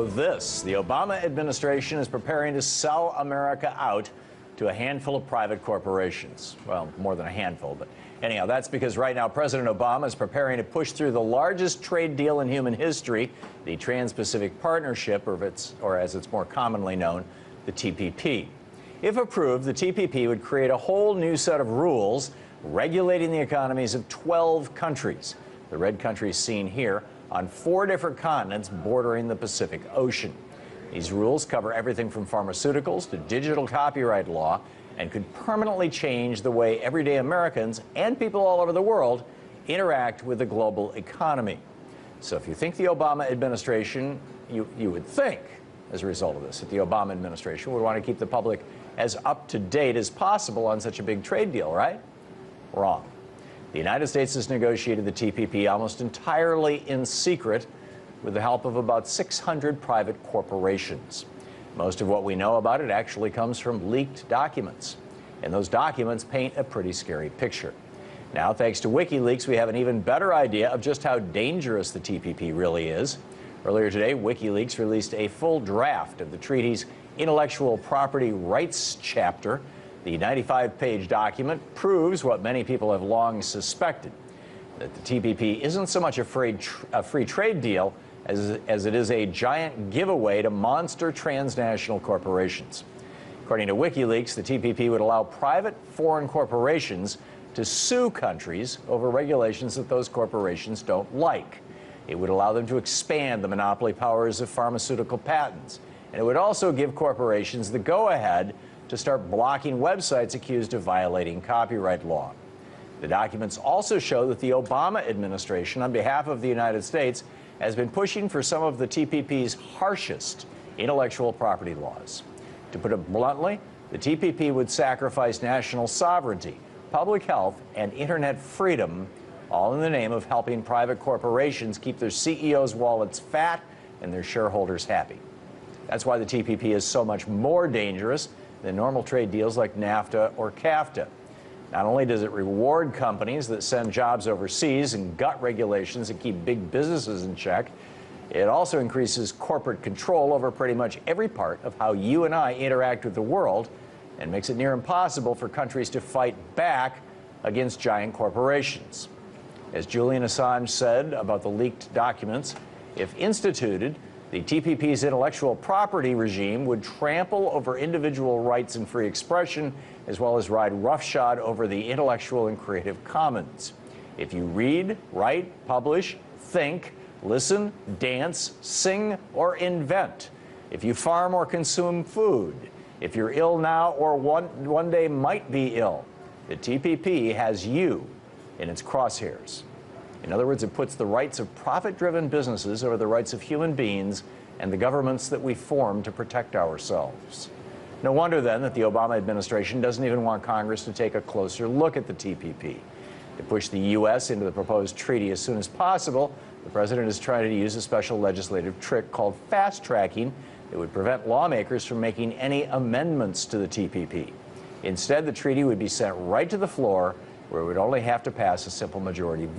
The Obama administration is preparing to sell America out to a handful of private corporations. Well, more than a handful, but anyhow, that's because right now President Obama is preparing to push through the largest trade deal in human history, the Trans-Pacific Partnership, or as it's more commonly known, the TPP. If approved, the TPP would create a whole new set of rules regulating the economies of 12 countries. The red countries seen here on 4 different continents bordering the Pacific Ocean. These rules cover everything from pharmaceuticals to digital copyright law and could permanently change the way everyday Americans and people all over the world interact with the global economy. So if you think the Obama administration, you would think, as a result of this, that the Obama administration would want to keep the public as up to date as possible on such a big trade deal, right? Wrong. The United States has negotiated the TPP almost entirely in secret with the help of about 600 private corporations. Most of what we know about it actually comes from leaked documents, and those documents paint a pretty scary picture. Now, thanks to WikiLeaks, we have an even better idea of just how dangerous the TPP really is. Earlier today, WikiLeaks released a full draft of the treaty's intellectual property rights chapter. The 95-page document proves what many people have long suspected, that the TPP isn't so much a free trade deal as it is a giant giveaway to monster transnational corporations. According to WikiLeaks, the TPP would allow private foreign corporations to sue countries over regulations that those corporations don't like. It would allow them to expand the monopoly powers of pharmaceutical patents, and it would also give corporations the go-ahead to start blocking websites accused of violating copyright law. The documents also show that the Obama administration, on behalf of the United States, has been pushing for some of the TPP's harshest intellectual property laws. To put it bluntly, the TPP would sacrifice national sovereignty, public health, and internet freedom, all in the name of helping private corporations keep their CEOs' wallets fat and their shareholders happy. That's why the TPP is so much more dangerous than normal trade deals like NAFTA or CAFTA. Not only does it reward companies that send jobs overseas and gut regulations that keep big businesses in check, it also increases corporate control over pretty much every part of how you and I interact with the world and makes it near impossible for countries to fight back against giant corporations. As Julian Assange said about the leaked documents, if instituted, the TPP's intellectual property regime would trample over individual rights and free expression, as well as ride roughshod over the intellectual and creative commons. If you read, write, publish, think, listen, dance, sing, or invent, if you farm or consume food, if you're ill now or one day might be ill, the TPP has you in its crosshairs. In other words, it puts the rights of profit-driven businesses over the rights of human beings and the governments that we form to protect ourselves. No wonder, then, that the Obama administration doesn't even want Congress to take a closer look at the TPP. To push the U.S. into the proposed treaty as soon as possible, the president is trying to use a special legislative trick called fast-tracking that would prevent lawmakers from making any amendments to the TPP. Instead, the treaty would be sent right to the floor, where it would only have to pass a simple majority vote.